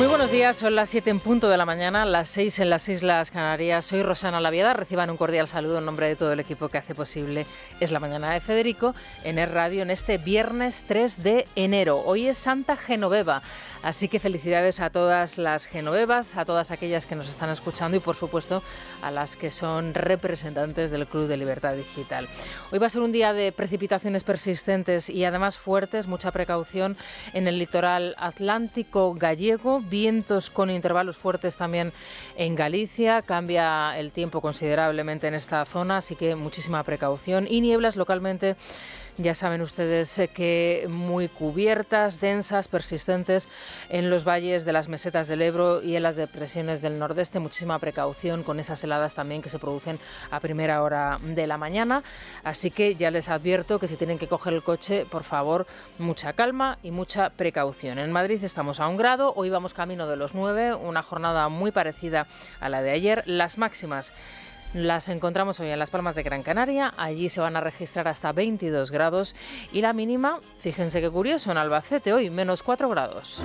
Muy buenos días, son las 7 en punto de la mañana, las 6 en las Islas Canarias. Soy Rosana Laviada, reciban un cordial saludo en nombre de todo el equipo que hace posible Es la Mañana de Federico en Es Radio en este viernes 3 de enero. Hoy es Santa Genoveva, así que felicidades a todas las genovevas, a todas aquellas que nos están escuchando y por supuesto a las que son representantes del Club de Libertad Digital. Hoy va a ser un día de precipitaciones persistentes y además fuertes, mucha precaución en el litoral atlántico gallego. Vientos con intervalos fuertes también en Galicia, cambia el tiempo considerablemente en esta zona, así que muchísima precaución y nieblas localmente. Ya saben ustedes que muy cubiertas, densas, persistentes en los valles de las mesetas del Ebro y en las depresiones del nordeste. Muchísima precaución con esas heladas también que se producen a primera hora de la mañana. Así que ya les advierto que si tienen que coger el coche, por favor, mucha calma y mucha precaución. En Madrid estamos a 1 grado, hoy vamos camino de los 9, una jornada muy parecida a la de ayer. Las máximas las encontramos hoy en Las Palmas de Gran Canaria, allí se van a registrar hasta 22 grados y la mínima, fíjense qué curioso, en Albacete hoy, menos 4 grados.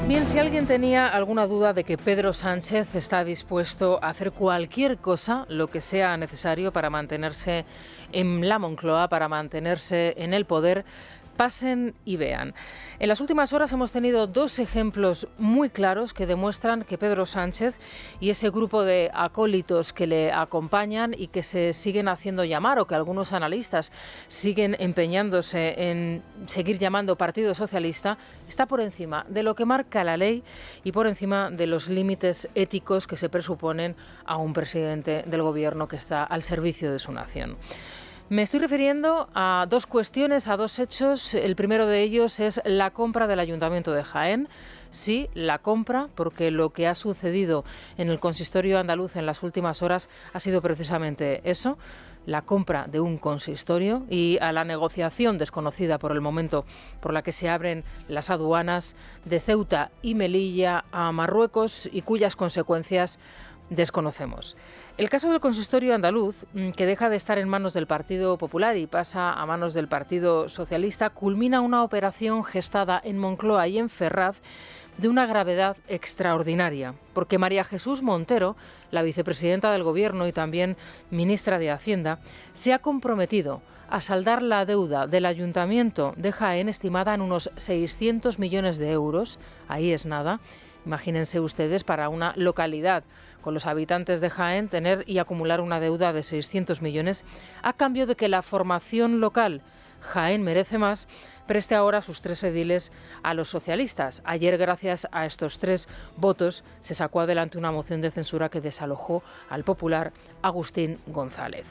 Bien, si alguien tenía alguna duda de que Pedro Sánchez está dispuesto a hacer cualquier cosa, lo que sea necesario para mantenerse en la Moncloa, para mantenerse en el poder, pasen y vean. En las últimas horas hemos tenido 2 ejemplos muy claros que demuestran que Pedro Sánchez y ese grupo de acólitos que le acompañan y que se siguen haciendo llamar, o que algunos analistas siguen empeñándose en seguir llamando Partido Socialista, está por encima de lo que marca la ley y por encima de los límites éticos que se presuponen a un presidente del gobierno que está al servicio de su nación. Me estoy refiriendo a 2 cuestiones, a 2 hechos. El primero de ellos es la compra del Ayuntamiento de Jaén. Sí, la compra, porque lo que ha sucedido en el consistorio andaluz en las últimas horas ha sido precisamente eso, la compra de un consistorio, y a la negociación desconocida por el momento por la que se abren las aduanas de Ceuta y Melilla a Marruecos y cuyas consecuencias desconocemos. El caso del consistorio andaluz, que deja de estar en manos del Partido Popular y pasa a manos del Partido Socialista, culmina una operación gestada en Moncloa y en Ferraz de una gravedad extraordinaria, porque María Jesús Montero, la vicepresidenta del Gobierno y también ministra de Hacienda, se ha comprometido a saldar la deuda del Ayuntamiento de Jaén, estimada en unos 600 millones de euros. Ahí es nada. Imagínense ustedes, para una localidad con los habitantes de Jaén, tener y acumular una deuda de 600 millones, a cambio de que la formación local Jaén Merece Más preste ahora sus 3 ediles a los socialistas. Ayer, gracias a estos 3 votos, se sacó adelante una moción de censura que desalojó al popular Agustín González.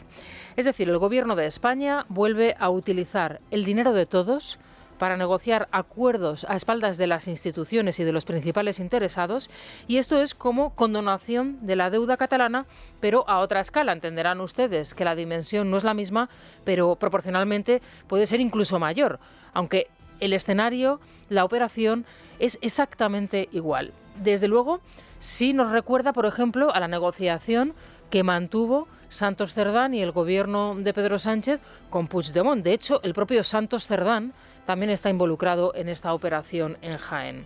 Es decir, el Gobierno de España vuelve a utilizar el dinero de todos para negociar acuerdos a espaldas de las instituciones y de los principales interesados, y esto es como condonación de la deuda catalana, pero a otra escala. Entenderán ustedes que la dimensión no es la misma, pero proporcionalmente puede ser incluso mayor, aunque el escenario, la operación, es exactamente igual. Desde luego, sí nos recuerda, por ejemplo, a la negociación que mantuvo Santos Cerdán y el gobierno de Pedro Sánchez con Puigdemont. De hecho, el propio Santos Cerdán también está involucrado en esta operación en Jaén.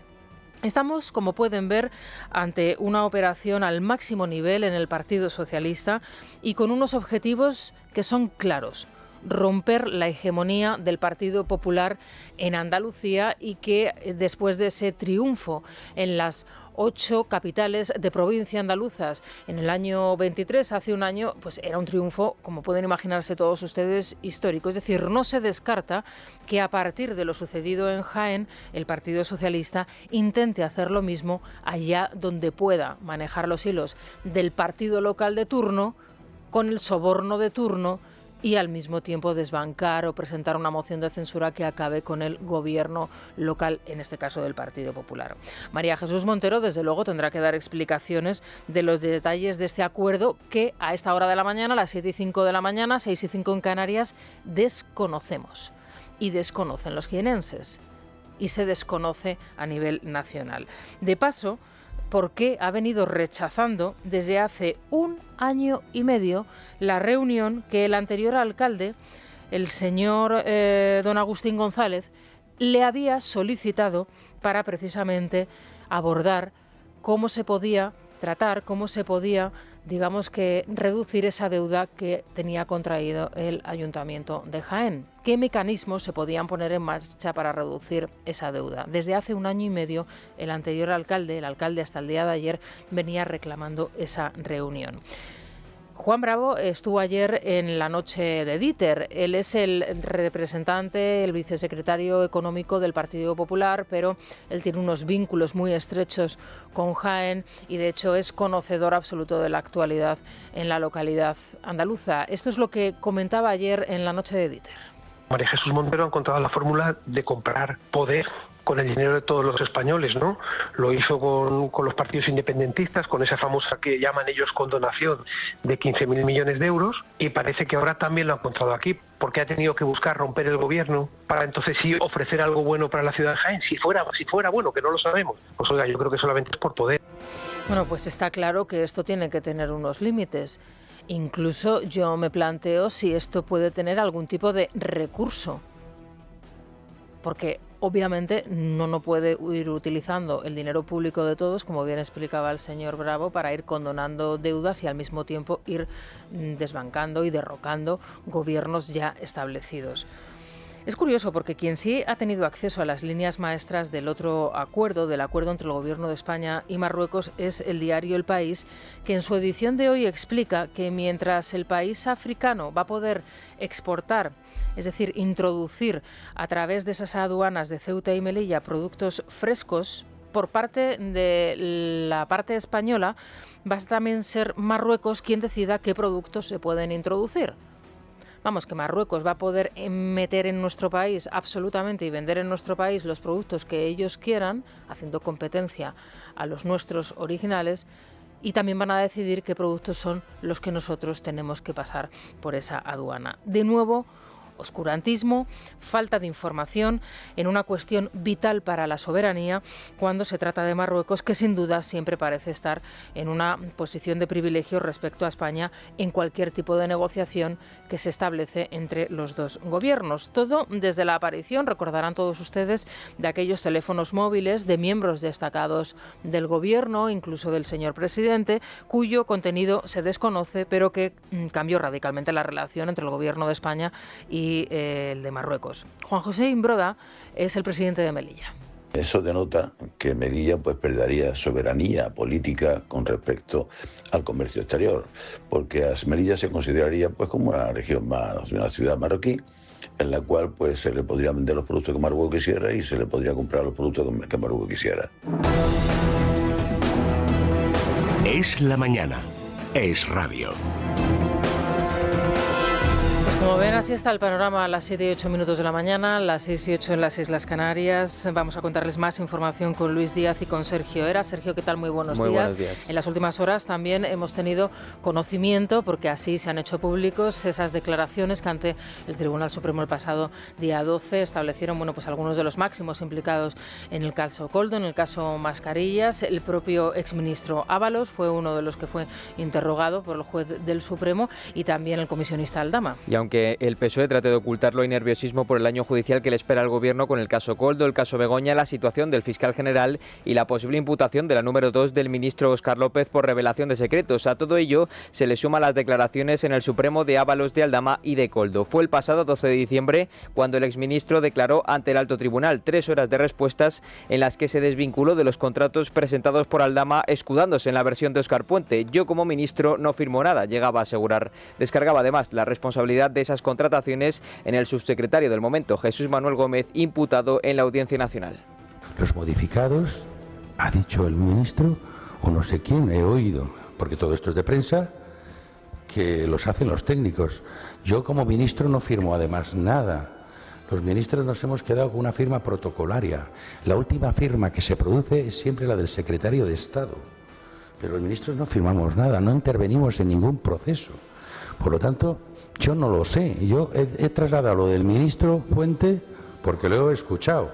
Estamos, como pueden ver, ante una operación al máximo nivel en el Partido Socialista y con unos objetivos que son claros: romper la hegemonía del Partido Popular en Andalucía, y que después de ese triunfo en las 8 capitales de provincia andaluzas en el año 23, hace un año, pues era un triunfo, como pueden imaginarse todos ustedes, histórico. Es decir, no se descarta que a partir de lo sucedido en Jaén, el Partido Socialista intente hacer lo mismo allá donde pueda manejar los hilos del partido local de turno, con el soborno de turno, y al mismo tiempo desbancar o presentar una moción de censura que acabe con el gobierno local, en este caso del Partido Popular. María Jesús Montero, desde luego, tendrá que dar explicaciones de los detalles de este acuerdo que a esta hora de la mañana, a las 7:05 de la mañana, 6:05 en Canarias, desconocemos. Y desconocen los jienenses. Y se desconoce a nivel nacional. De paso, por qué ha venido rechazando desde hace 1 año y medio la reunión que el anterior alcalde, el señor don Agustín González, le había solicitado para precisamente abordar cómo se podía tratar, cómo se podía, digamos que, reducir esa deuda que tenía contraído el Ayuntamiento de Jaén. ¿Qué mecanismos se podían poner en marcha para reducir esa deuda? Desde hace 1 año y medio, el anterior alcalde, el alcalde hasta el día de ayer, venía reclamando esa reunión. Juan Bravo estuvo ayer en la noche de Dieter. Él es el representante, el vicesecretario económico del Partido Popular, pero él tiene unos vínculos muy estrechos con Jaén y de hecho es conocedor absoluto de la actualidad en la localidad andaluza. Esto es lo que comentaba ayer en la noche de Dieter. María Jesús Montero ha encontrado la fórmula de comprar poder con el dinero de todos los españoles, ¿no? Lo hizo con los partidos independentistas, con esa famosa que llaman ellos condonación de 15.000 millones de euros, y parece que ahora también lo ha encontrado aquí, porque ha tenido que buscar romper el gobierno para entonces sí ofrecer algo bueno para la ciudad de Jaén, si fuera bueno, que no lo sabemos. Pues oiga, yo creo que solamente es por poder. Bueno, pues está claro que esto tiene que tener unos límites. Incluso yo me planteo si esto puede tener algún tipo de recurso, porque obviamente no puede ir utilizando el dinero público de todos, como bien explicaba el señor Bravo, para ir condonando deudas y al mismo tiempo ir desbancando y derrocando gobiernos ya establecidos. Es curioso porque quien sí ha tenido acceso a las líneas maestras del otro acuerdo, del acuerdo entre el Gobierno de España y Marruecos, es el diario El País, que en su edición de hoy explica que mientras el país africano va a poder exportar, es decir, introducir a través de esas aduanas de Ceuta y Melilla productos frescos, por parte de la parte española va a también ser Marruecos quien decida qué productos se pueden introducir. Vamos, que Marruecos va a poder meter en nuestro país absolutamente y vender en nuestro país los productos que ellos quieran, haciendo competencia a los nuestros originales, y también van a decidir qué productos son los que nosotros tenemos que pasar por esa aduana. De nuevo, oscurantismo, falta de información en una cuestión vital para la soberanía cuando se trata de Marruecos, que sin duda siempre parece estar en una posición de privilegio respecto a España en cualquier tipo de negociación que se establece entre los dos gobiernos. Todo desde la aparición, recordarán todos ustedes, de aquellos teléfonos móviles de miembros destacados del gobierno, incluso del señor presidente, cuyo contenido se desconoce, pero que cambió radicalmente la relación entre el gobierno de España y el de Marruecos. Juan José Imbroda es el presidente de Melilla. Eso denota que Melilla pues perdería soberanía política con respecto al comercio exterior, porque Melilla se consideraría pues como una región más, una ciudad marroquí, en la cual pues se le podrían vender los productos que Marruecos quisiera y se le podría comprar los productos que Marruecos quisiera. Es la mañana. Es radio. Como ven, así está el panorama a las 7 y 8 minutos de la mañana, las 6 y 8 en las Islas Canarias. Vamos a contarles más información con Luis Díaz y con Sergio Era. Sergio, ¿qué tal? Muy buenos días. Buenos días. En las últimas horas también hemos tenido conocimiento, porque así se han hecho públicos esas declaraciones que ante el Tribunal Supremo el pasado día 12 establecieron, bueno, pues algunos de los máximos implicados en el caso Koldo, en el caso Mascarillas. El propio exministro Ábalos fue uno de los que fue interrogado por el juez del Supremo y también el comisionista Aldama. Y aunque el PSOE trate de ocultarlo, hay nerviosismo por el año judicial que le espera al Gobierno con el caso Koldo, el caso Begoña, la situación del fiscal general y la posible imputación de la número 2 del ministro Óscar López por revelación de secretos. A todo ello se le suman las declaraciones en el Supremo de Ábalos, de Aldama y de Koldo. Fue el pasado 12 de diciembre cuando el exministro declaró ante el alto tribunal 3 horas de respuestas en las que se desvinculó de los contratos presentados por Aldama, escudándose en la versión de Óscar Puente. Yo como ministro no firmo nada, llegaba a asegurar. Descargaba además la responsabilidad de esas contrataciones en el subsecretario del momento, Jesús Manuel Gómez, imputado en la Audiencia Nacional. Los modificados, ha dicho el ministro, o no sé quién, he oído, porque todo esto es de prensa, que los hacen los técnicos. Yo como ministro no firmo además nada. Los ministros nos hemos quedado con una firma protocolaria. La última firma que se produce es siempre la del secretario de Estado. Pero los ministros no firmamos nada, no intervenimos en ningún proceso. Por lo tanto, yo no lo sé. Yo he trasladado lo del ministro Puente porque lo he escuchado,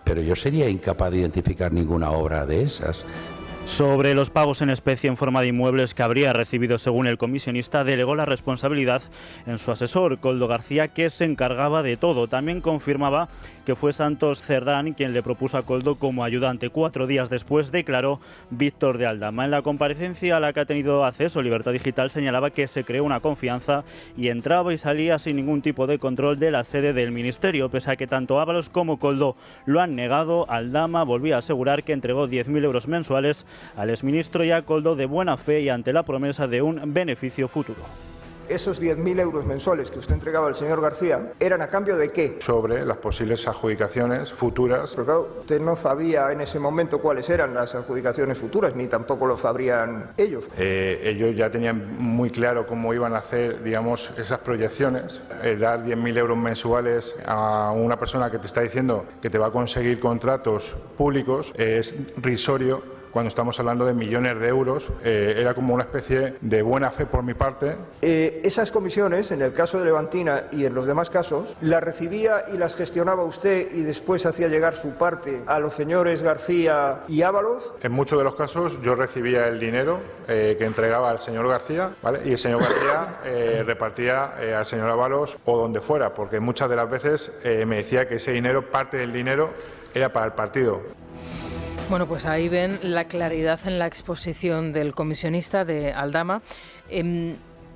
pero yo sería incapaz de identificar ninguna obra de esas. Sobre los pagos en especie en forma de inmuebles que habría recibido según el comisionista, delegó la responsabilidad en su asesor, Koldo García, que se encargaba de todo. También confirmaba que fue Santos Cerdán quien le propuso a Koldo como ayudante. 4 días después declaró Víctor de Aldama. En la comparecencia a la que ha tenido acceso Libertad Digital señalaba que se creó una confianza y entraba y salía sin ningún tipo de control de la sede del ministerio. Pese a que tanto Ábalos como Koldo lo han negado, Aldama volvía a asegurar que entregó 10.000 euros mensuales al exministro y a Koldo de buena fe y ante la promesa de un beneficio futuro. Esos 10.000 euros mensuales que usted entregaba al señor García, ¿eran a cambio de qué? Sobre las posibles adjudicaciones futuras. Pero claro, usted no sabía en ese momento cuáles eran las adjudicaciones futuras, ni tampoco lo sabrían ellos. Ellos ya tenían muy claro cómo iban a hacer, digamos, esas proyecciones. Dar 10.000 euros mensuales a una persona que te está diciendo que te va a conseguir contratos públicos es risorio. Cuando estamos hablando de millones de euros, era como una especie de buena fe por mi parte. Esas comisiones, en el caso de Levantina y en los demás casos, las recibía y las gestionaba usted y después hacía llegar su parte a los señores García y Ábalos. En muchos de los casos yo recibía el dinero que entregaba al señor García, ¿vale? Y el señor García repartía al señor Ábalos o donde fuera, porque muchas de las veces me decía que ese dinero, parte del dinero, era para el partido. Bueno, pues ahí ven la claridad en la exposición del comisionista de Aldama.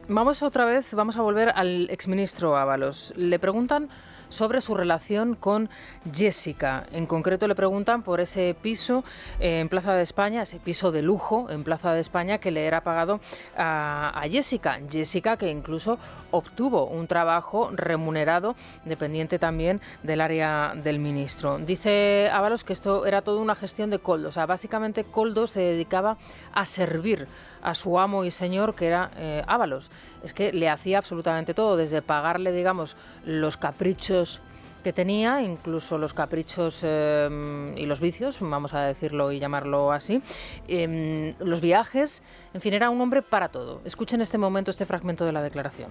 Vamos a volver al exministro Ábalos. Le preguntan sobre su relación con Jessica. En concreto le preguntan por ese piso en Plaza de España, ese piso de lujo en Plaza de España que le era pagado a Jessica. Jessica que incluso obtuvo un trabajo remunerado, dependiente también del área del ministro. Dice Ábalos que esto era toda una gestión de Koldo. O sea, básicamente Koldo se dedicaba a servir a su amo y señor, que era Ábalos. Es que le hacía absolutamente todo, desde pagarle, digamos, los caprichos que tenía, incluso los caprichos y los vicios, vamos a decirlo y llamarlo así, los viajes, en fin, era un hombre para todo. Escuchen en este momento este fragmento de la declaración.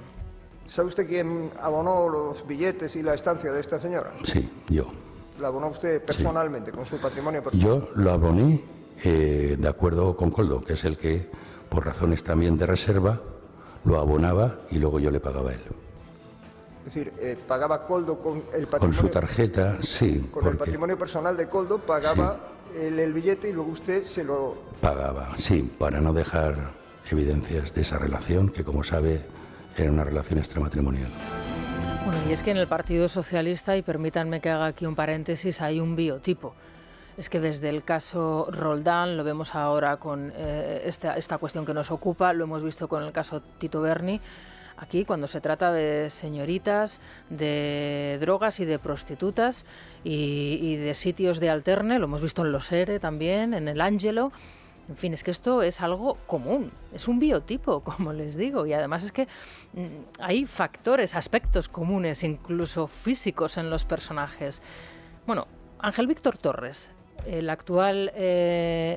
¿Sabe usted quién abonó los billetes y la estancia de esta señora? Sí, yo. ¿La abonó usted personalmente, sí, con su patrimonio personal? Yo lo aboné de acuerdo con Koldo, que es el que, por razones también de reserva, lo abonaba y luego yo le pagaba a él. Es decir, pagaba Koldo con el patrimonio... Con su tarjeta, sí. Con el patrimonio personal de Koldo pagaba sí. el billete y luego usted se lo... Pagaba, sí, para no dejar evidencias de esa relación, que como sabe era una relación extramatrimonial. Bueno, y es que en el Partido Socialista, y permítanme que haga aquí un paréntesis, hay un biotipo. Es que desde el caso Roldán, lo vemos ahora con esta cuestión que nos ocupa, lo hemos visto con el caso Tito Berni. Aquí, cuando se trata de señoritas, de drogas y de prostitutas y de sitios de alterne, lo hemos visto en Los ERE también, en el Ángelo. En fin, es que esto es algo común, es un biotipo, como les digo, y además es que hay factores, aspectos comunes, incluso físicos en los personajes. Bueno, Ángel Víctor Torres, el actual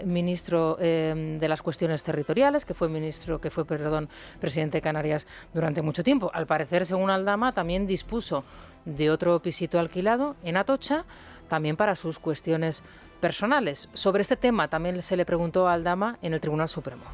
ministro de las cuestiones territoriales, que fue presidente de Canarias durante mucho tiempo. Al parecer, según Aldama, también dispuso de otro pisito alquilado en Atocha, también para sus cuestiones personales. Sobre este tema también se le preguntó a Aldama en el Tribunal Supremo.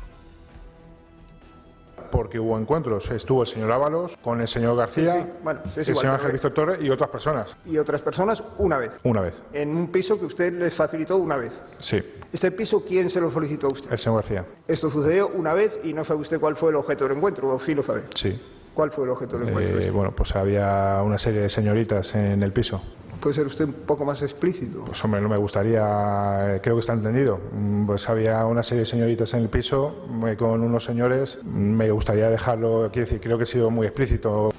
Porque hubo encuentros, estuvo el señor Ábalos con el señor García, el señor Ángel Víctor Torres y otras personas. ¿Y otras personas una vez? Una vez. ¿En un piso que usted les facilitó una vez? Sí. ¿Este piso quién se lo solicitó a usted? El señor García. Esto sucedió una vez y no sabe usted cuál fue el objeto del encuentro, ¿o sí lo sabe? Sí. ¿Cuál fue el objeto del encuentro? Bueno, pues había una serie de señoritas en el piso. ¿Puede ser usted un poco más explícito? Pues hombre, no me gustaría, creo que está entendido. Pues había una serie de señoritas en el piso con unos señores. Me gustaría dejarlo, quiero decir, creo que he sido muy explícito.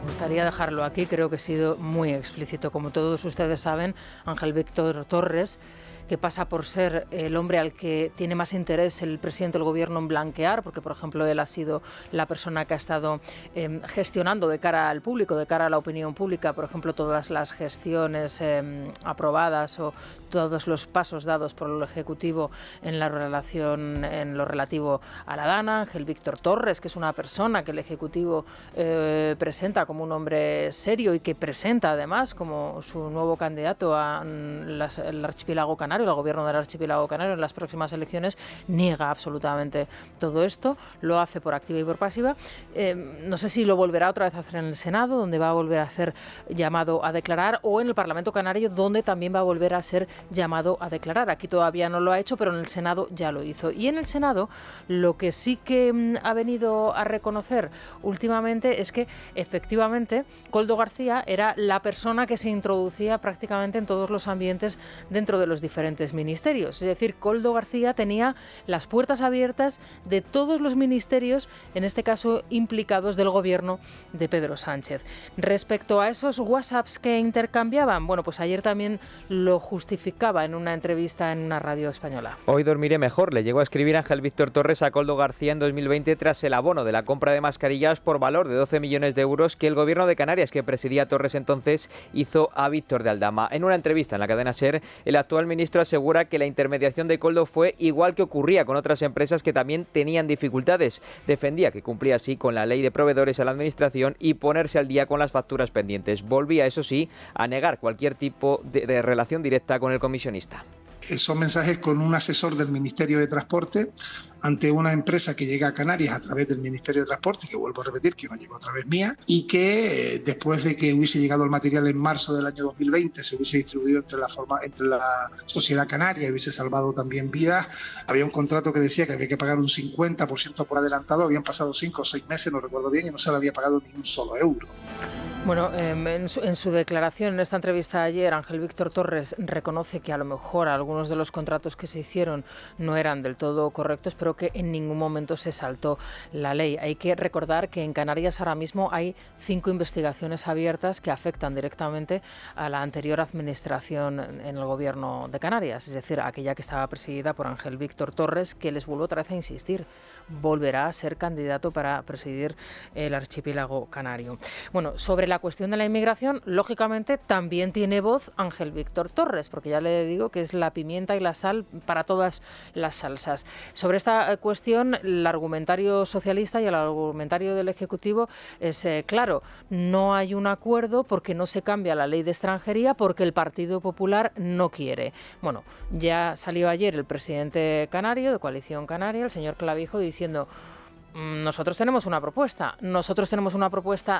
Me gustaría dejarlo aquí, creo que he sido muy explícito. Como todos ustedes saben, Ángel Víctor Torres, que pasa por ser el hombre al que tiene más interés el presidente del gobierno en blanquear, porque, por ejemplo, él ha sido la persona que ha estado gestionando de cara al público, de cara a la opinión pública, por ejemplo, todas las gestiones aprobadas o todos los pasos dados por el Ejecutivo en la relación, en lo relativo a la Dana. Ángel Víctor Torres, que es una persona que el Ejecutivo presenta como un hombre serio y que presenta además como su nuevo candidato al archipiélago canario, canario, el gobierno del archipiélago canario en las próximas elecciones, niega absolutamente todo esto, lo hace por activa y por pasiva. No sé si lo volverá otra vez a hacer en el Senado, donde va a volver a ser llamado a declarar, o en el Parlamento canario, donde también va a volver a ser llamado a declarar. Aquí todavía no lo ha hecho, pero en el Senado ya lo hizo. Y en el Senado lo que sí que ha venido a reconocer últimamente es que efectivamente Koldo García era la persona que se introducía prácticamente en todos los ambientes dentro de los diferentes ministerios. Es decir, Koldo García tenía las puertas abiertas de todos los ministerios, en este caso implicados del gobierno de Pedro Sánchez. Respecto a esos WhatsApps que intercambiaban, bueno, pues ayer también lo justificaba en una entrevista en una radio española. Hoy dormiré mejor, le llegó a escribir Ángel Víctor Torres a Koldo García en 2020 tras el abono de la compra de mascarillas por valor de 12 millones de euros que el gobierno de Canarias, que presidía Torres entonces, hizo a Víctor de Aldama. En una entrevista en la cadena SER, el actual ministro asegura que la intermediación de Koldo fue igual que ocurría con otras empresas que también tenían dificultades. Defendía que cumplía así con la ley de proveedores a la administración y ponerse al día con las facturas pendientes. Volvía, eso sí, a negar cualquier tipo de relación directa con el comisionista. Son mensajes con un asesor del Ministerio de Transporte ante una empresa que llega a Canarias a través del Ministerio de Transporte, que vuelvo a repetir que no llegó a través mía, y que después de que hubiese llegado el material en marzo del año 2020, se hubiese distribuido entre la sociedad canaria y hubiese salvado también vidas. Había un contrato que decía que había que pagar un 50% por adelantado, habían pasado 5 o 6 meses, no recuerdo bien, y no se le había pagado ni un solo euro. Bueno, en su declaración en esta entrevista ayer, Ángel Víctor Torres reconoce que a lo mejor algunos de los contratos que se hicieron no eran del todo correctos, pero que en ningún momento se saltó la ley. Hay que recordar que en Canarias ahora mismo hay 5 investigaciones abiertas que afectan directamente a la anterior administración en el gobierno de Canarias, es decir, aquella que estaba presidida por Ángel Víctor Torres, que les vuelvo otra vez a insistir, volverá a ser candidato para presidir el archipiélago canario. Bueno, sobre la cuestión de la inmigración, lógicamente también tiene voz Ángel Víctor Torres, porque ya le digo que es la pimienta y la sal para todas las salsas. Sobre esta cuestión, el argumentario socialista y el argumentario del Ejecutivo es claro, no hay un acuerdo porque no se cambia la ley de extranjería, porque el Partido Popular no quiere. Bueno, ya salió ayer el presidente canario, de Coalición Canaria, el señor Clavijo, diciendo: nosotros tenemos una propuesta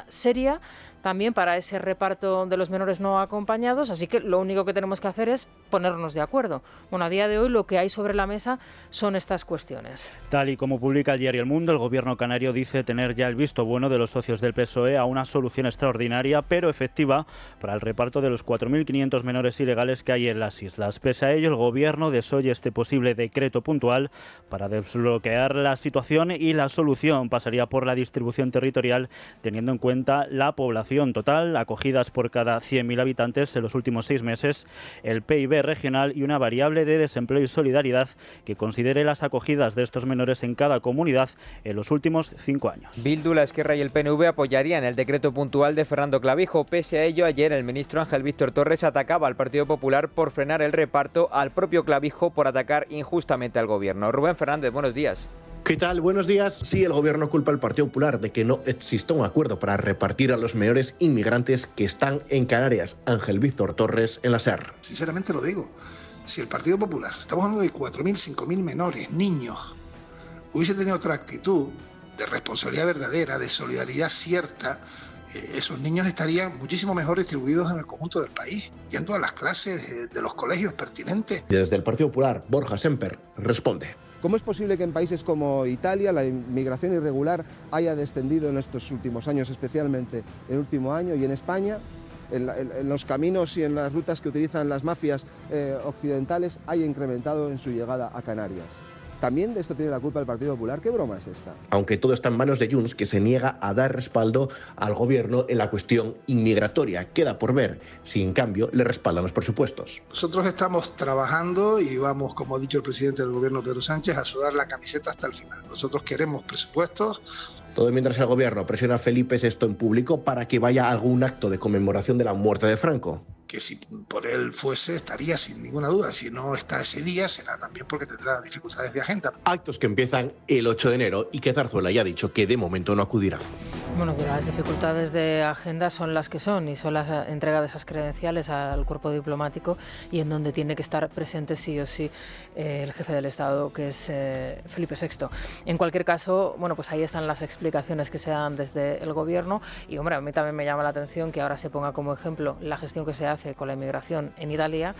seria también para ese reparto de los menores no acompañados, así que lo único que tenemos que hacer es ponernos de acuerdo. Bueno, a día de hoy lo que hay sobre la mesa son estas cuestiones. Tal y como publica el diario El Mundo, el gobierno canario dice tener ya el visto bueno de los socios del PSOE a una solución extraordinaria pero efectiva para el reparto de los 4.500 menores ilegales que hay en las islas. Pese a ello, el gobierno desoye este posible decreto puntual para desbloquear la situación, y la solución pasaría por la distribución territorial teniendo en cuenta la población total, acogidas por cada 100.000 habitantes en los últimos 6 meses, el PIB regional y una variable de desempleo y solidaridad que considere las acogidas de estos menores en cada comunidad en los últimos 5 años. Bildu, la Esquerra y el PNV apoyarían el decreto puntual de Fernando Clavijo. Pese a ello, ayer el ministro Ángel Víctor Torres atacaba al Partido Popular por frenar el reparto, al propio Clavijo por atacar injustamente al gobierno. Rubén Fernández, buenos días. ¿Qué tal? Buenos días. Sí, el gobierno culpa al Partido Popular de que no exista un acuerdo para repartir a los menores inmigrantes que están en Canarias. Ángel Víctor Torres en la SER. Sinceramente lo digo, si el Partido Popular, estamos hablando de 4.000, 5.000 menores, niños, hubiese tenido otra actitud de responsabilidad verdadera, de solidaridad cierta, esos niños estarían muchísimo mejor distribuidos en el conjunto del país, yendo a las clases de los colegios pertinentes. Desde el Partido Popular, Borja Semper responde. ¿Cómo es posible que en países como Italia la inmigración irregular haya descendido en estos últimos años, especialmente en el último año, y en España, en los caminos y en las rutas que utilizan las mafias occidentales, haya incrementado en su llegada a Canarias? ¿También de esto tiene la culpa el Partido Popular? ¿Qué broma es esta? Aunque todo está en manos de Junts, que se niega a dar respaldo al gobierno en la cuestión inmigratoria. Queda por ver si en cambio le respaldan los presupuestos. Nosotros estamos trabajando y vamos, como ha dicho el presidente del gobierno, Pedro Sánchez, a sudar la camiseta hasta el final. Nosotros queremos presupuestos. Todo mientras el gobierno presiona a Felipe VI en público para que vaya a algún acto de conmemoración de la muerte de Franco. Que si por él fuese, estaría sin ninguna duda. Si no está ese día, será también porque tendrá dificultades de agenda. Actos que empiezan el 8 de enero y que Zarzuela ya ha dicho que de momento no acudirá. Bueno, las dificultades de agenda son las que son y son la entrega de esas credenciales al cuerpo diplomático y en donde tiene que estar presente sí o sí el jefe del Estado, que es Felipe VI. En cualquier caso, bueno, pues ahí están las explicaciones que se dan desde el Gobierno y, hombre, a mí también me llama la atención que ahora se ponga como ejemplo la gestión que se hace con la inmigración en Italia.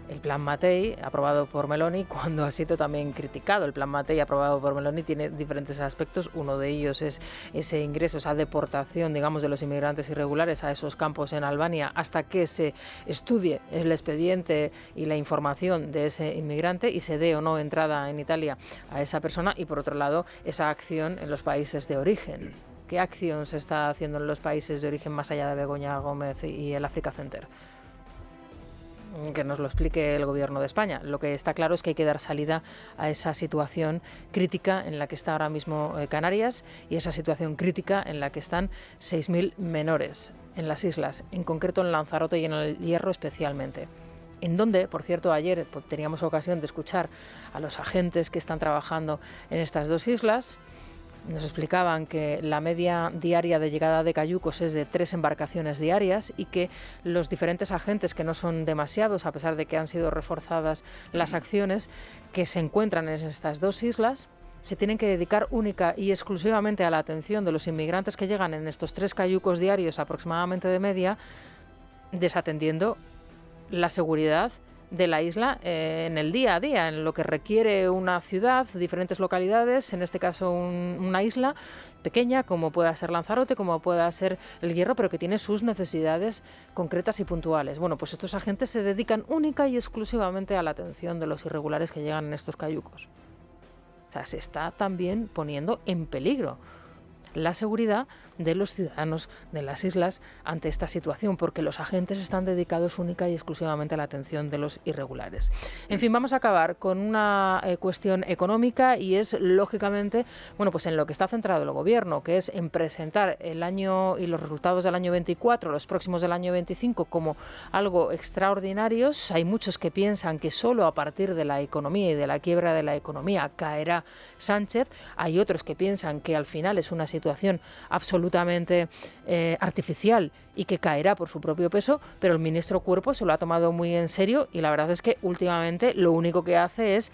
El Plan Mattei, aprobado por Meloni, cuando ha sido también criticado. El Plan Mattei, aprobado por Meloni, tiene diferentes aspectos. Uno de ellos es ese ingreso, esa deportación, digamos, de los inmigrantes irregulares a esos campos en Albania hasta que se estudie el expediente y la información de ese inmigrante y se dé o no entrada en Italia a esa persona. Y, por otro lado, esa acción en los países de origen. ¿Qué acción se está haciendo en los países de origen más allá de Begoña Gómez y el Africa Center? Que nos lo explique el Gobierno de España. Lo que está claro es que hay que dar salida a esa situación crítica en la que está ahora mismo Canarias y esa situación crítica en la que están 6.000 menores en las islas, en concreto en Lanzarote y en el Hierro especialmente. En donde, por cierto, ayer teníamos ocasión de escuchar a los agentes que están trabajando en estas dos islas. Nos explicaban que la media diaria de llegada de cayucos es de 3 embarcaciones diarias y que los diferentes agentes, que no son demasiados, a pesar de que han sido reforzadas las acciones, que se encuentran en estas dos islas, se tienen que dedicar única y exclusivamente a la atención de los inmigrantes que llegan en estos 3 cayucos diarios aproximadamente de media, desatendiendo la seguridad de la isla en el día a día, en lo que requiere una ciudad, diferentes localidades, en este caso una isla pequeña como pueda ser Lanzarote, como pueda ser el Hierro, pero que tiene sus necesidades concretas y puntuales. Bueno, pues estos agentes se dedican única y exclusivamente a la atención de los irregulares que llegan en estos cayucos. O sea, se está también poniendo en peligro la seguridad de los ciudadanos de las islas ante esta situación, porque los agentes están dedicados única y exclusivamente a la atención de los irregulares. En fin, vamos a acabar con una cuestión económica y es, lógicamente, bueno, pues en lo que está centrado el Gobierno, que es en presentar el año y los resultados del año 24, los próximos del año 25, como algo extraordinarios. Hay muchos que piensan que solo a partir de la economía y de la quiebra de la economía caerá Sánchez. Hay otros que piensan que al final es una situación absolutamente artificial y que caerá por su propio peso, pero el ministro Cuerpo se lo ha tomado muy en serio y la verdad es que últimamente lo único que hace es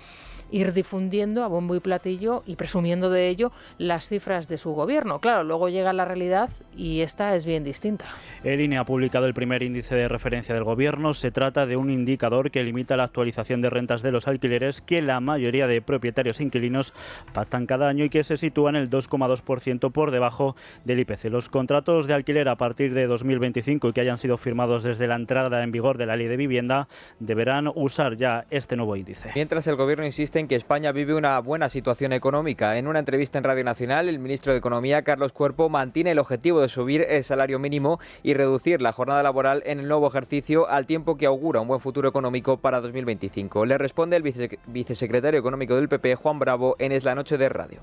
ir difundiendo a bombo y platillo y presumiendo de ello las cifras de su gobierno. Claro, luego llega la realidad y esta es bien distinta. El INE ha publicado el primer índice de referencia del gobierno. Se trata de un indicador que limita la actualización de rentas de los alquileres que la mayoría de propietarios e inquilinos pactan cada año y que se sitúa en el 2,2% por debajo del IPC. Los contratos de alquiler a partir de 2025 y que hayan sido firmados desde la entrada en vigor de la Ley de Vivienda deberán usar ya este nuevo índice. Mientras el gobierno insiste en que España vive una buena situación económica. En una entrevista en Radio Nacional, el ministro de Economía, Carlos Cuerpo, mantiene el objetivo de subir el salario mínimo y reducir la jornada laboral en el nuevo ejercicio, al tiempo que augura un buen futuro económico para 2025. Le responde el vicesecretario económico del PP, Juan Bravo, en Es la Noche de Radio.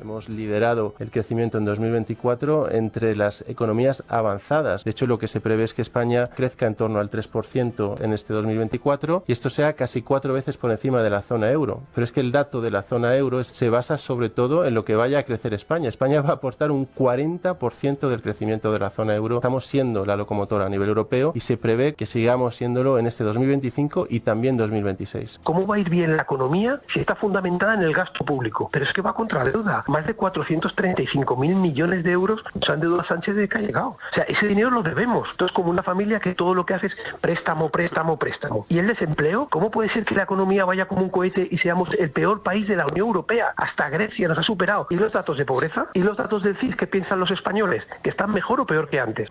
Hemos liderado el crecimiento en 2024 entre las economías avanzadas. De hecho, lo que se prevé es que España crezca en torno al 3% en este 2024 y esto sea casi 4 veces por encima de la zona euro. Pero es que el dato de la zona euro se basa sobre todo en lo que vaya a crecer España. España va a aportar un 40% del crecimiento de la zona euro. Estamos siendo la locomotora a nivel europeo y se prevé que sigamos siéndolo en este 2025 y también 2026. ¿Cómo va a ir bien la economía si está fundamentada en el gasto público? Pero es que va contra la deuda. Más de 435.000 millones de euros se han deudado a Sánchez desde que ha llegado. O sea, ese dinero lo debemos. Entonces, como una familia que todo lo que hace es préstamo, préstamo, préstamo. ¿Y el desempleo? ¿Cómo puede ser que la economía vaya como un cohete y seamos el peor país de la Unión Europea? Hasta Grecia nos ha superado. ¿Y los datos de pobreza? ¿Y los datos del CIS? ¿Qué piensan los españoles? ¿Que están mejor o peor que antes?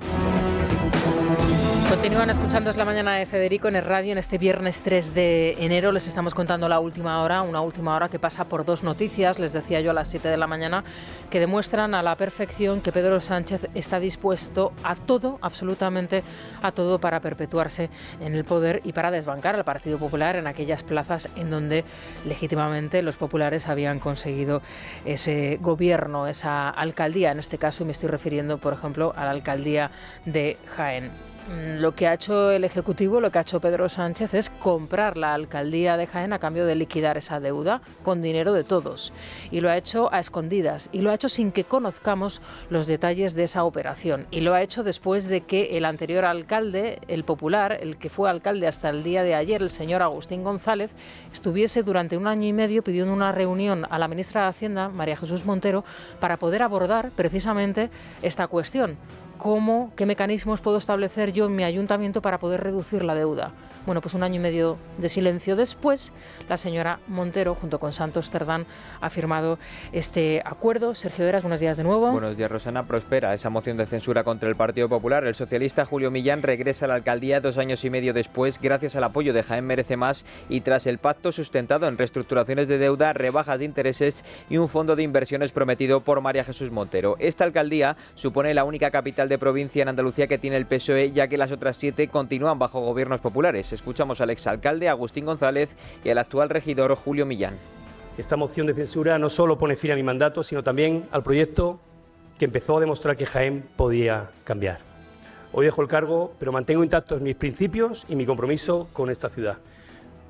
Continúan escuchando Es la Mañana de Federico en el radio en este viernes 3 de enero. Les estamos contando la última hora, una última hora que pasa por 2 noticias, les decía yo a las 7 de la mañana, que demuestran a la perfección que Pedro Sánchez está dispuesto a todo, absolutamente a todo, para perpetuarse en el poder y para desbancar al Partido Popular en aquellas plazas en donde legítimamente los populares habían conseguido ese gobierno, esa alcaldía, en este caso, y me estoy refiriendo, por ejemplo, a la alcaldía de Jaén. lo que ha hecho el Ejecutivo, lo que ha hecho Pedro Sánchez es comprar la alcaldía de Jaén a cambio de liquidar esa deuda con dinero de todos. Y lo ha hecho a escondidas y lo ha hecho sin que conozcamos los detalles de esa operación. Y lo ha hecho después de que el anterior alcalde, el popular, el que fue alcalde hasta el día de ayer, el señor Agustín González, estuviese durante 1 año y medio pidiendo una reunión a la ministra de Hacienda, María Jesús Montero, para poder abordar precisamente esta cuestión. ¿Qué mecanismos puedo establecer yo en mi ayuntamiento para poder reducir la deuda? Bueno, pues 1 año y medio de silencio después, la señora Montero, junto con Santos Cerdán, ha firmado este acuerdo. Sergio Heras, buenos días de nuevo. Buenos días, Rosana. Prospera esa moción de censura contra el Partido Popular. El socialista Julio Millán regresa a la alcaldía 2 años y medio después, gracias al apoyo de Jaén Merece Más y tras el pacto sustentado en reestructuraciones de deuda, rebajas de intereses y un fondo de inversiones prometido por María Jesús Montero. Esta alcaldía supone la única capital de provincia en Andalucía que tiene el PSOE, ya que las otras 7 continúan bajo gobiernos populares. Escuchamos al exalcalde Agustín González y al actual regidor Julio Millán. Esta moción de censura no solo pone fin a mi mandato, sino también al proyecto que empezó a demostrar que Jaén podía cambiar. Hoy dejo el cargo, pero mantengo intactos mis principios y mi compromiso con esta ciudad.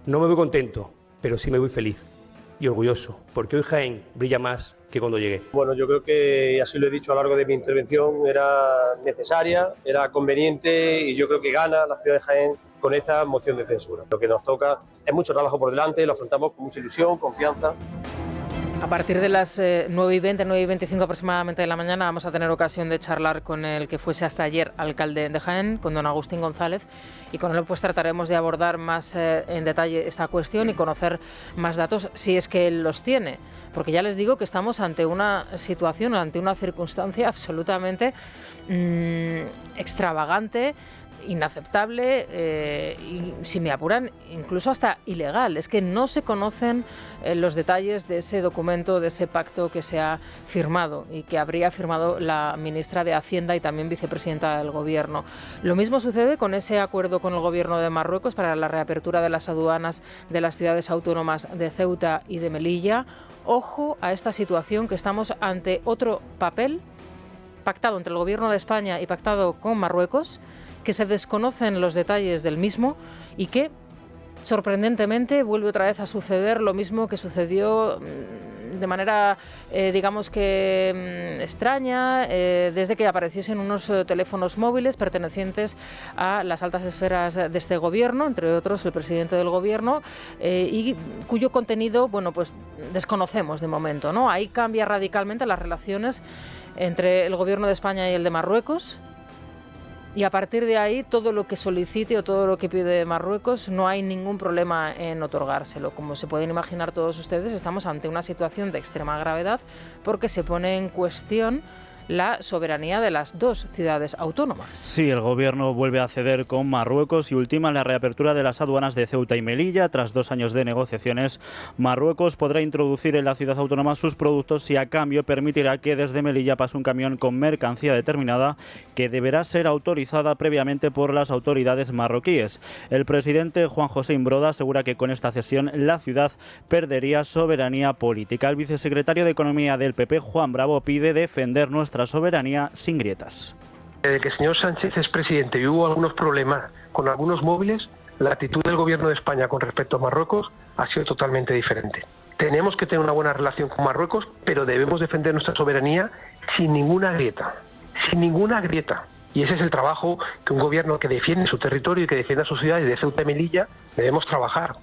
No me voy contento, pero sí me voy feliz y orgulloso, porque hoy Jaén brilla más que cuando llegué. Bueno, yo creo que, y así lo he dicho a lo largo de mi intervención, era necesaria, era conveniente y yo creo que gana la ciudad de Jaén con esta moción de censura. Lo que nos toca es mucho trabajo por delante, lo afrontamos con mucha ilusión, confianza. A partir de las 9:20, 9:25 aproximadamente de la mañana vamos a tener ocasión de charlar con el que fuese hasta ayer alcalde de Jaén, con don Agustín González, y con él pues trataremos de abordar más en detalle esta cuestión y conocer más datos si es que él los tiene. Porque ya les digo que estamos ante una situación, ante una circunstancia absolutamente extravagante, inaceptable y, si me apuran, incluso hasta ilegal. Es que no se conocen los detalles de ese documento, de ese pacto que se ha firmado y que habría firmado la ministra de Hacienda y también vicepresidenta del Gobierno. Lo mismo sucede con ese acuerdo con el Gobierno de Marruecos para la reapertura de las aduanas de las ciudades autónomas de Ceuta y de Melilla. Ojo a esta situación, que estamos ante otro papel pactado entre el Gobierno de España y pactado con Marruecos, que se desconocen los detalles del mismo y que, sorprendentemente, vuelve otra vez a suceder lo mismo que sucedió de manera, digamos que extraña, desde que apareciesen unos teléfonos móviles pertenecientes a las altas esferas de este gobierno, entre otros el presidente del gobierno, y cuyo contenido, bueno, pues desconocemos de momento, ¿no? Ahí cambia radicalmente las relaciones entre el gobierno de España y el de Marruecos. Y a partir de ahí, todo lo que solicite o todo lo que pide Marruecos, no hay ningún problema en otorgárselo. Como se pueden imaginar todos ustedes, estamos ante una situación de extrema gravedad porque se pone en cuestión la soberanía de las 2 ciudades autónomas. Sí, el gobierno vuelve a ceder con Marruecos y ultima la reapertura de las aduanas de Ceuta y Melilla. Tras 2 años de negociaciones, Marruecos podrá introducir en la ciudad autónoma sus productos y a cambio permitirá que desde Melilla pase un camión con mercancía determinada que deberá ser autorizada previamente por las autoridades marroquíes. El presidente Juan José Imbroda asegura que con esta cesión la ciudad perdería soberanía política. El vicesecretario de Economía del PP, Juan Bravo, pide defender nuestra soberanía sin grietas. Desde que el señor Sánchez es presidente y hubo algunos problemas con algunos móviles, la actitud del Gobierno de España con respecto a Marruecos ha sido totalmente diferente. Tenemos que tener una buena relación con Marruecos, pero debemos defender nuestra soberanía sin ninguna grieta, sin ninguna grieta. Y ese es el trabajo que un gobierno que defiende su territorio y que defienda sus ciudades de Ceuta y Melilla debemos trabajar.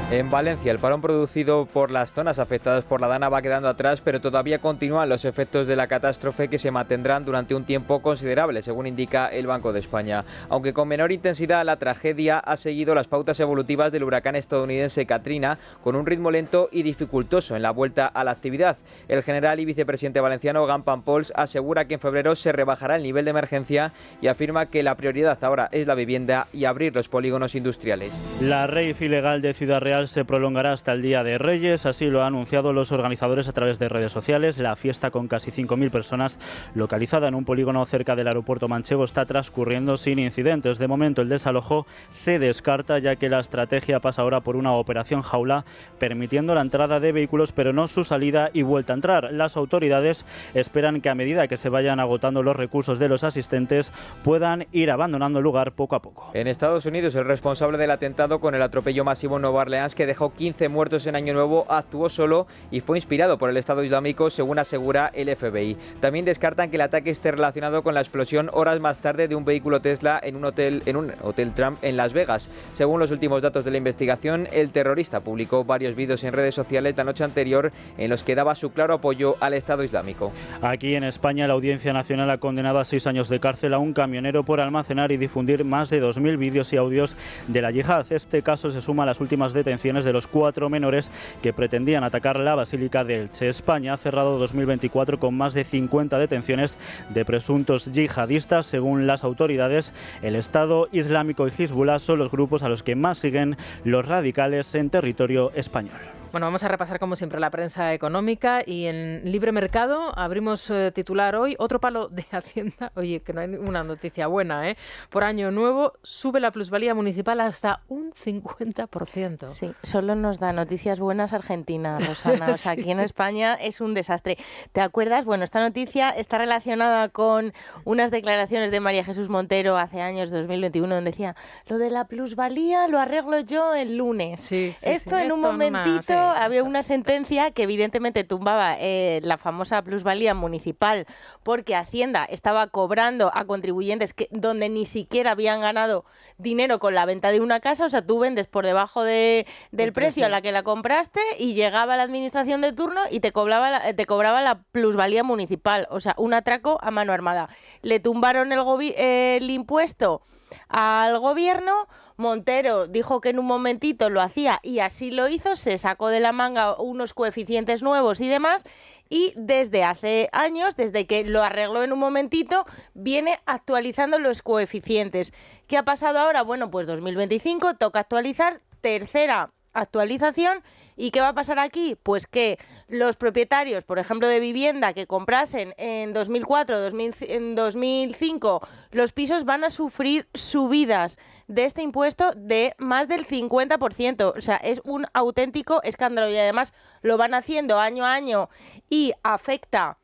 En Valencia, el parón producido por las zonas afectadas por la Dana va quedando atrás, pero todavía continúan los efectos de la catástrofe que se mantendrán durante un tiempo considerable, según indica el Banco de España. Aunque con menor intensidad, la tragedia ha seguido las pautas evolutivas del huracán estadounidense Katrina, con un ritmo lento y dificultoso en la vuelta a la actividad. El general y vicepresidente valenciano Gant Pampols asegura que en febrero se rebajará el nivel de emergencia y afirma que la prioridad ahora es la vivienda y abrir los polígonos industriales. La rave ilegal de Ciudad Real Real se prolongará hasta el Día de Reyes, así lo han anunciado los organizadores a través de redes sociales. La fiesta, con casi 5.000 personas, localizada en un polígono cerca del aeropuerto manchego, está transcurriendo sin incidentes. De momento el desalojo se descarta, ya que la estrategia pasa ahora por una operación jaula, permitiendo la entrada de vehículos pero no su salida y vuelta a entrar. Las autoridades esperan que a medida que se vayan agotando los recursos de los asistentes puedan ir abandonando el lugar poco a poco. En Estados Unidos, el responsable del atentado con el atropello masivo en Nueva Orleans, que dejó 15 muertos en Año Nuevo, actuó solo y fue inspirado por el Estado Islámico, según asegura el FBI. También descartan que el ataque esté relacionado con la explosión horas más tarde de un vehículo Tesla en un hotel Trump en Las Vegas. Según los últimos datos de la investigación, el terrorista publicó varios vídeos en redes sociales la noche anterior en los que daba su claro apoyo al Estado Islámico. Aquí en España, la Audiencia Nacional ha condenado a 6 años de cárcel a un camionero por almacenar y difundir más de 2.000 vídeos y audios de la yihad. Este caso se suma a las últimas detenciones de los 4 menores que pretendían atacar la Basílica de Elche. España ha cerrado 2024 con más de 50 detenciones de presuntos yihadistas. Según las autoridades, el Estado Islámico y Hezbollah son los grupos a los que más siguen los radicales en territorio español. Bueno, vamos a repasar como siempre la prensa económica y en Libre Mercado abrimos titular hoy, otro palo de Hacienda. Oye, que no hay una noticia buena, ¿eh? Por Año Nuevo sube la plusvalía municipal hasta un 50%. Sí, solo nos da noticias buenas Argentina, Rosana. O sea, aquí en España es un desastre. ¿Te acuerdas? Bueno, esta noticia está relacionada con unas declaraciones de María Jesús Montero hace años, 2021, donde decía, lo de la plusvalía lo arreglo yo el lunes. Sí, esto en un momentito había una sentencia que evidentemente tumbaba la famosa plusvalía municipal, porque Hacienda estaba cobrando a contribuyentes donde ni siquiera habían ganado dinero con la venta de una casa. O sea, tú vendes por debajo del precio a la que la compraste y llegaba la administración de turno y te cobraba la plusvalía municipal. O sea, un atraco a mano armada. Le tumbaron el impuesto al gobierno. Montero dijo que en un momentito lo hacía y así lo hizo, se sacó de la manga unos coeficientes nuevos y demás, y desde hace años, desde que lo arregló en un momentito, viene actualizando los coeficientes. ¿Qué ha pasado ahora? Bueno, pues 2025 toca actualizar, tercera actualización. ¿Y qué va a pasar aquí? Pues que los propietarios, por ejemplo, de vivienda que comprasen en 2004, en 2005, los pisos van a sufrir subidas de este impuesto de más del 50%. O sea, es un auténtico escándalo y además lo van haciendo año a año y afecta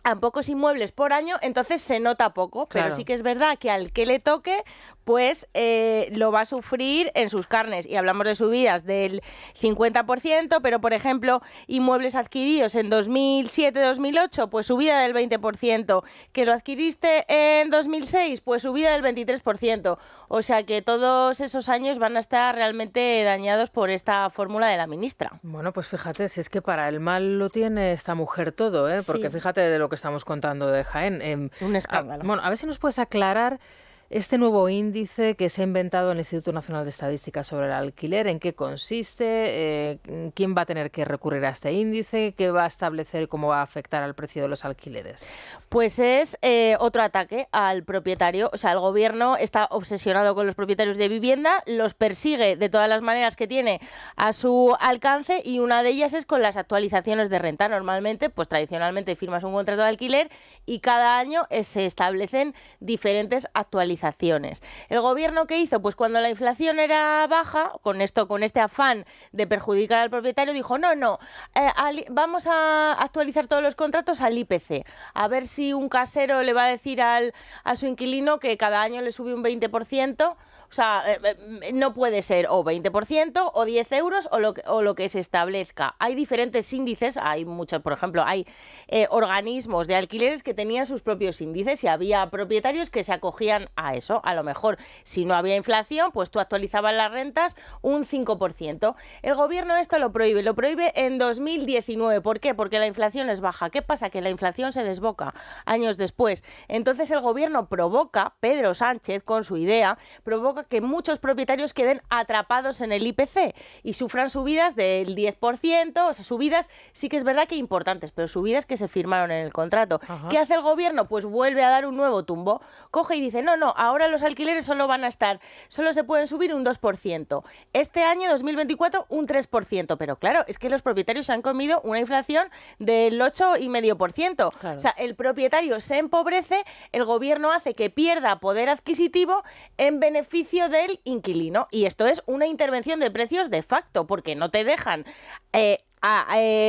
a pocos inmuebles por año, entonces se nota poco, claro. Pero sí que es verdad que al que le toque, pues lo va a sufrir en sus carnes. Y hablamos de subidas del 50%, pero por ejemplo, inmuebles adquiridos en 2007-2008, pues subida del 20%. Que lo adquiriste en 2006, pues subida del 23%. O sea que todos esos años van a estar realmente dañados por esta fórmula de la ministra. Bueno, pues fíjate, si es que para el mal lo tiene esta mujer todo, ¿eh? Porque Sí. Fíjate de lo que estamos contando de Jaén. Un escándalo. Bueno, a ver si nos puedes aclarar este nuevo índice que se ha inventado el Instituto Nacional de Estadística sobre el alquiler, ¿en qué consiste? ¿Quién va a tener que recurrir a este índice? ¿Qué va a establecer y cómo va a afectar al precio de los alquileres? Pues es otro ataque al propietario. O sea, el gobierno está obsesionado con los propietarios de vivienda, los persigue de todas las maneras que tiene a su alcance, y una de ellas es con las actualizaciones de renta. Normalmente, pues tradicionalmente firmas un contrato de alquiler y cada año se establecen diferentes actualizaciones. ¿El gobierno qué hizo? Pues cuando la inflación era baja, con este afán de perjudicar al propietario, dijo vamos a actualizar todos los contratos al IPC, a ver si un casero le va a decir a su inquilino que cada año le sube un 20%. O sea, no puede ser o 20% o 10 euros o lo que se establezca. Hay diferentes índices, hay muchos, por ejemplo, hay organismos de alquileres que tenían sus propios índices y había propietarios que se acogían a eso. A lo mejor, si no había inflación, pues tú actualizabas las rentas un 5%. El gobierno esto lo prohíbe en 2019. ¿Por qué? Porque la inflación es baja. ¿Qué pasa? Que la inflación se desboca años después. Entonces el gobierno provoca, Pedro Sánchez con su idea, provoca provoca que muchos propietarios queden atrapados en el IPC y sufran subidas del 10%, o sea, subidas sí que es verdad que importantes, pero subidas que se firmaron en el contrato. Ajá. ¿Qué hace el gobierno? Pues vuelve a dar un nuevo tumbo, coge y dice, no, ahora los alquileres solo se pueden subir un 2%. Este año, 2024, un 3%, pero claro, es que los propietarios se han comido una inflación del 8,5%. Claro. O sea, el propietario se empobrece, el gobierno hace que pierda poder adquisitivo en beneficio del inquilino. Y esto es una intervención de precios de facto, porque no te dejan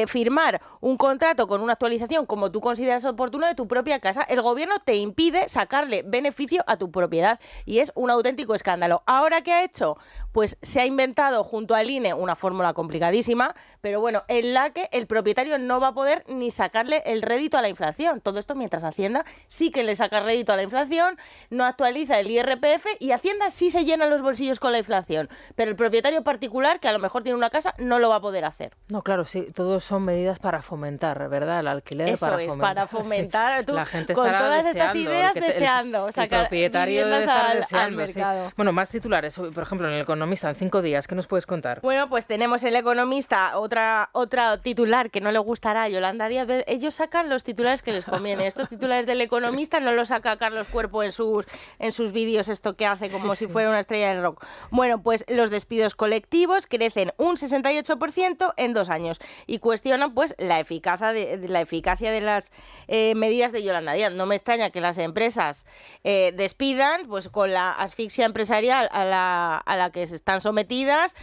firmar un contrato con una actualización como tú consideras oportuno de tu propia casa. El gobierno te impide sacarle beneficio a tu propiedad y es un auténtico escándalo. ¿Ahora qué ha hecho? Pues se ha inventado junto al INE una fórmula complicadísima, pero bueno, en la que el propietario no va a poder ni sacarle el rédito a la inflación. Todo esto mientras Hacienda sí que le saca rédito a la inflación, no actualiza el IRPF y Hacienda sí se llena los bolsillos con la inflación. Pero el propietario particular, que a lo mejor tiene una casa, no lo va a poder hacer. No, claro, sí, todos son medidas para fomentar, ¿verdad? El alquiler. Eso para fomentar. Sí. Tú, la gente con estará todas deseando, estas ideas deseando sacar el propietario viviendas debe estar al deseando, mercado. Sí. Bueno, más titulares, por ejemplo, en El Economista, en 5 días, ¿qué nos puedes contar? Bueno, pues tenemos El Economista, otra titular que no le gustará a Yolanda Díaz. Ellos sacan los titulares que les conviene. Estos titulares del Economista no los saca Carlos Cuerpo en sus vídeos, esto que hace como si fuera una estrella del rock. Bueno, pues los despidos colectivos crecen un 68% en 2 años y cuestionan pues la eficacia de las medidas de Yolanda Díaz. No me extraña que las empresas despidan pues con la asfixia empresarial a la que se están sometidas,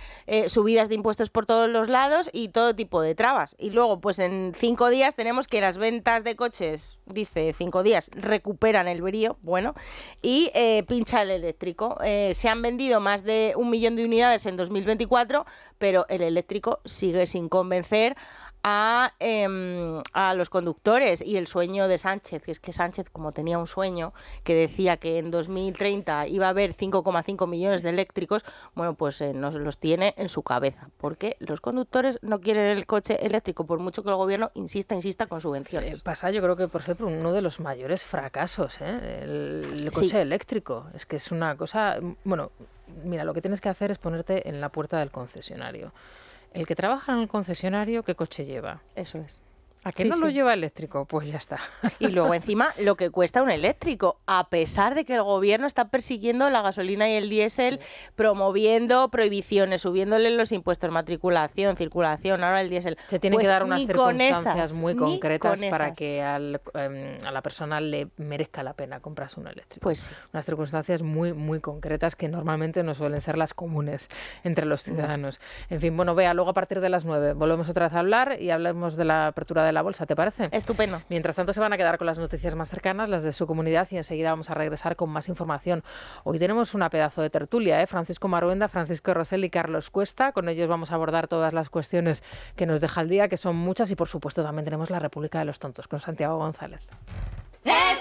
subidas de impuestos por todos los lados y todo tipo de trabas. Y luego pues en 5 días tenemos que las ventas de coches, dice 5 días, recuperan el brío, bueno, y pincha el eléctrico. Se han vendido más de 1 millón de unidades en 2024, pero el eléctrico sigue sin convencer a los conductores. Y el sueño de Sánchez, que es que Sánchez, como tenía un sueño que decía que en 2030 iba a haber 5,5 millones de eléctricos, bueno, pues nos los tiene en su cabeza, porque los conductores no quieren el coche eléctrico, por mucho que el gobierno insista con subvenciones. Pasa, yo creo que por ejemplo uno de los mayores fracasos, el coche eléctrico. Es que es una cosa, bueno, mira, lo que tienes que hacer es ponerte en la puerta del concesionario. El que trabaja en el concesionario, ¿qué coche lleva? Eso es. ¿A qué no lo lleva eléctrico? Pues ya está. Y luego encima lo que cuesta un eléctrico, a pesar de que el gobierno está persiguiendo la gasolina y el diésel, promoviendo prohibiciones, subiéndole los impuestos, matriculación, circulación, ahora el diésel. Se tienen pues que dar unas circunstancias esas, muy concretas para esas. que a la persona le merezca la pena comprarse un eléctrico. Pues sí. Unas circunstancias muy, muy concretas que normalmente no suelen ser las comunes entre los ciudadanos. En fin, bueno, Bea, luego a partir de las 9 volvemos otra vez a hablar y hablemos de la apertura de la bolsa, ¿te parece? Estupendo. Mientras tanto se van a quedar con las noticias más cercanas, las de su comunidad, y enseguida vamos a regresar con más información. Hoy tenemos una pedazo de tertulia, Francisco Maruenda, Francisco Rosell y Carlos Cuesta. Con ellos vamos a abordar todas las cuestiones que nos deja el día, que son muchas, y por supuesto también tenemos la República de los Tontos con Santiago González. Es